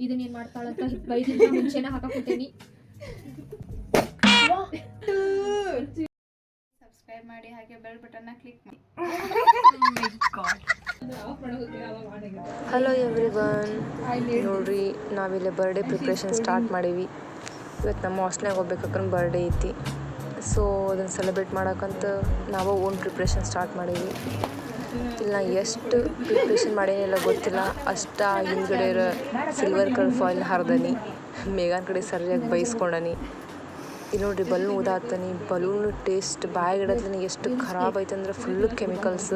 ಇದನ್ನೇನು ಮಾಡ್ತಾಳಂತ ಬೈದಿದ್ದ ಮುಂಚೆನೇ ಹಾಕಾಕುಂತೇನಿ. ಸಬ್ಸ್ಕ್ರೈಬ್ ಮಾಡಿ ಹಾಗೆ ಬೆಲ್ ಬಟನ್ನ ಕ್ಲಿಕ್ ಮಾಡಿ. ಹಲೋ ಎವ್ರಿವನ್, ನೋಡ್ರಿ ನಾವಿಲ್ಲಿ ಬರ್ಡೇ ಪ್ರಿಪ್ರೇಷನ್ ಸ್ಟಾರ್ಟ್ ಮಾಡೀವಿ. ಇವತ್ತು ನಮ್ಮ ಹಾಸ್ಟ್ಲಾಗ ಹೋಗ್ಬೇಕಂದ್ರೆ ಬರ್ಡೇ ಐತಿ. ಸೊ ಅದನ್ನು ಸೆಲೆಬ್ರೇಟ್ ಮಾಡೋಕ್ಕಂತ ನಾವು ಓನ್ ಪ್ರಿಪ್ರೇಷನ್ ಸ್ಟಾರ್ಟ್ ಮಾಡೀವಿ. ಇಲ್ಲ ಎಷ್ಟು ಪ್ರಿಪ್ರೇಷನ್ ಮಾಡೇನಿಲ್ಲ ಗೊತ್ತಿಲ್ಲ, ಅಷ್ಟ ಹಿಂದ್ಗಡೆ ಇರೋ ಸಿಲ್ವರ್ ಕಲರ್ ಫಾಯಿಲ್ ಹರಿದನಿ, ಮೇಘಾನ್ ಕಡೆ ಸರಿಯಾಗಿ ಬೈಸ್ಕೊಂಡನಿ. ಇಲ್ಲಿ ನೋಡ್ರಿ ಬಲೂನ್ ಊದಾತನಿ. ಬಲೂನ್ ಟೇಸ್ಟ್ ಬಾಯಿಗಿಡತ್ಲನಿ ಎಷ್ಟು ಖರಾಬ್ ಐತಂದ್ರೆ ಫುಲ್ಲು ಕೆಮಿಕಲ್ಸ್.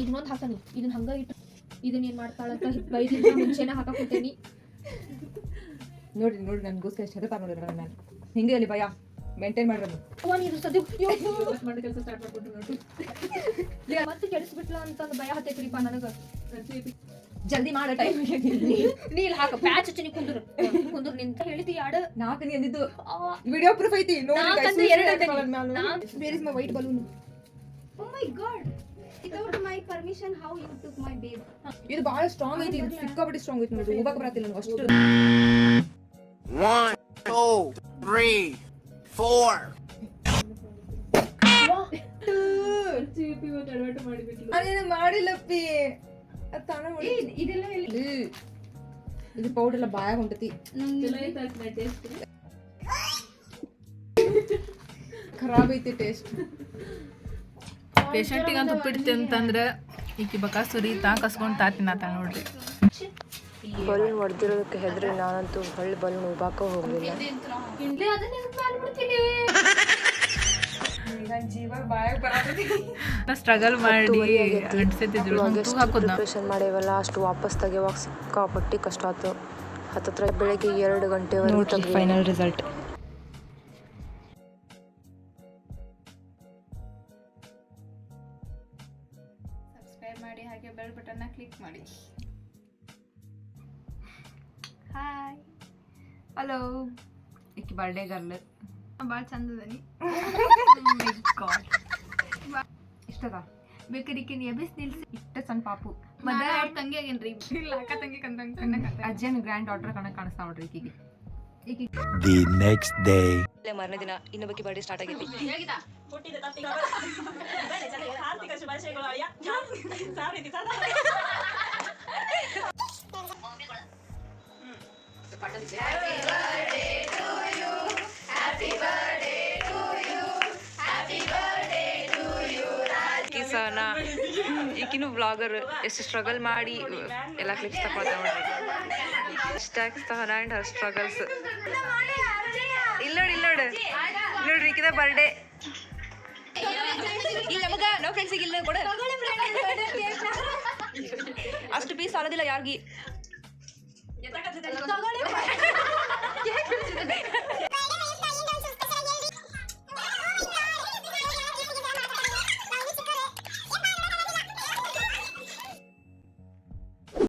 ಇದನ್ನೊಂದು ಹಾಕನಿ, ಇದನ್ನ ಹಂಗ ಇಟ್ಟು ಇದನ್ನೇನು ಮಾಡ್ತಾಳಂತ ಬೈದಿದ್ದ ಮುಂಚೆನೇ ಹಾಕಾಕುಂತೇನಿ. ನೋಡ್ರಿ ನನಗೋಸ್ಕರ ಎಷ್ಟು ಹೆದರ್ತಾರೆ ನೋಡಿದ್ರೆ ನನ್ನ ಮೇಲೆ ಹಿಂಗೆ ಅಲ್ಲಿ ಭಯ ಮೇಂಟೈನ್ ಮಾಡಿರೋದು. ನೀರು ಸದ್ಯ ಕೆಲಸ ಸ್ಟಾರ್ಟ್ ಮಾಡ್ಬಿಟ್ಟು ನೋಡ್ರಿ ಮತ್ತೆ ಕೆಡಿಸ್ಬಿಟ್ಲ ಅಂತಂದು ಭಯ ಹತ್ತೈತ್ರಿಪ್ಪ ನನಗೆ. ಜಲ್ದಿ ಮಾಡೋ ಟೈಮ್ ನೀಲ್ ಹಾಕ ಪ್ಯಾಚ್ ಹಚ್ಚಿ ಕುಂದ್ರು ನಿಂತ ಹೇಳಿದಿ ಯಾಡ ನಾಲ್ಕು ನೀ ಅಂದಿದ್ದು ವಿಡಿಯೋ ಪ್ರೂಫ್ ಐತಿ ನೋಡಿ. Where is my white balloon? Oh my god, without my permission how you took my babe? ಇದು ಬಹಳ ಸ್ಟ್ರಾಂಗ್ ಐತಿ, ಇದು ಸಿಕ್ಕಾಪಟ್ಟೆ ಸ್ಟ್ರಾಂಗ್ ಐತಿ ನೋಡಿ. ಹೋಗಕ್ಕೆ ಬರತ್ತಿಲ್ಲ ನನಗೆ ಅಷ್ಟು. 1 2 3 4 ನಾನೇನು ಮಾಡಿಲ್ಲಪ್ಪಿ, ಅದು ತಾನ ಇದೆಲ್ಲ ಇದು ಪೌಡರ್ ಎಲ್ಲ ಬಾಯಾಗ ಹೊಂಟತಿ. ಖರಾಬ್ ಐತಿ ಟೇಸ್ಟ್. ಪೇಷಂಟಿಗೆ ಅಂತ ಉಪ್ಪಿಡ್ತಿ ಅಂತಂದ್ರೆ ಈಕಿ ಬಕಾಸುರಿ ತಾ ಕಸ್ಕೊಂಡು ತಾ ತಿನ್ನತ್ತ ನೋಡ್ರಿ. ಬಲೂನ್ ಹೊಡೆದಿರೋದಕ್ಕೆ ಹೆದ್ರಿ ನಾನಂತೂ ಹೊಳ್ಳಿ ಬಲೂನ್ ಉಬ್ಬಾಕ ಹೋಗಲಿಲ್ಲ. ಸ್ಟ್ರಗಲ್ ಮಾಡಿ ಅಂಟಿಸಿದ್ರು ಪ್ರಿಪ್ರೇಷನ್ ಮಾಡೇವಲ್ಲ, ಅಷ್ಟು ವಾಪಸ್ ತೆಗೆಯುವಾಗ ಸಿಕ್ಕಾಪಟ್ಟಿ ಕಷ್ಟ ಆಯ್ತು. ಹತ್ತತ್ರ ಬೆಳಗ್ಗೆ 2 ಗಂಟೆವರೆಗೂ ಫೈನಲ್ ರಿಸಲ್ಟ್. ಸಬ್ಸ್ಕ್ರೈಬ್ ಮಾಡಿ ಹಾಗೆ ಬೆಲ್ ಬಟನ್ನ ಕ್ಲಿಕ್ ಮಾಡಿ. ಹಾಯ್, ಹಲೋ, ಈಕಿ ಬರ್ಡೇ ಗರ್ಲ್ ಭಾಳ ಚಂದ ಅದನಿ. ಇಷ್ಟದ ಬೇಕರಿಕೆ ಎಬಿಸ್ ನಿಲ್ಸಿ ಇಷ್ಟ ಸಣ್ಣ ಪಾಪು ಮದ್ವೆ ಅವ್ರ ತಂಗಿ ಆಗೇನ್ರಿ. ಇಲ್ಲ ಅಕ್ಕ ತಂಗಿ ಕಂದಂಗ ಅಜ್ಜನ್ ಗ್ರ್ಯಾಂಡ್ ಆರ್ಡರ್ ಕಾಣಿಸ್ತಾ ನೋಡ್ರಿ ಈಕಿಗೆ. The next day. ಮಾರನೇ ದಿನ ಇನ್ನೊಬ್ಬಕ್ಕೆ ಬರ್ಡೇ ಸ್ಟಾರ್ಟ್ ಆಗೈತಿ. ಈಕಿನೂ ಬ್ಲಾಗರ್, ಎಷ್ಟು ಸ್ಟ್ರಗಲ್ ಮಾಡಿ ಎಲ್ಲ ಕ್ಲಿಪ್ಸ್ ತಗೊಳ್ತಾ ನೋಡ್ರಿ. ಸ್ಟ್ಯಾಕ್ಸ್ ತಗೊಂಡ್ ಆ್ಯಂಡ್ ಹರ್ ಸ್ಟ್ರಗಲ್ಸ್. ನೋಡ್ರಿ ಈಕಿದ ಬರ್ಡೇ. ಇಲ್ಲ ನಮಗ ನೋ ಫ್ರೆಂಡ್ಸಿಗೆ ಇಲ್ಲ ಕೊಡ, ಅಷ್ಟು ಪೀಸ್ ಸಾಲೋದಿಲ್ಲ ಯಾರಿಗಿ.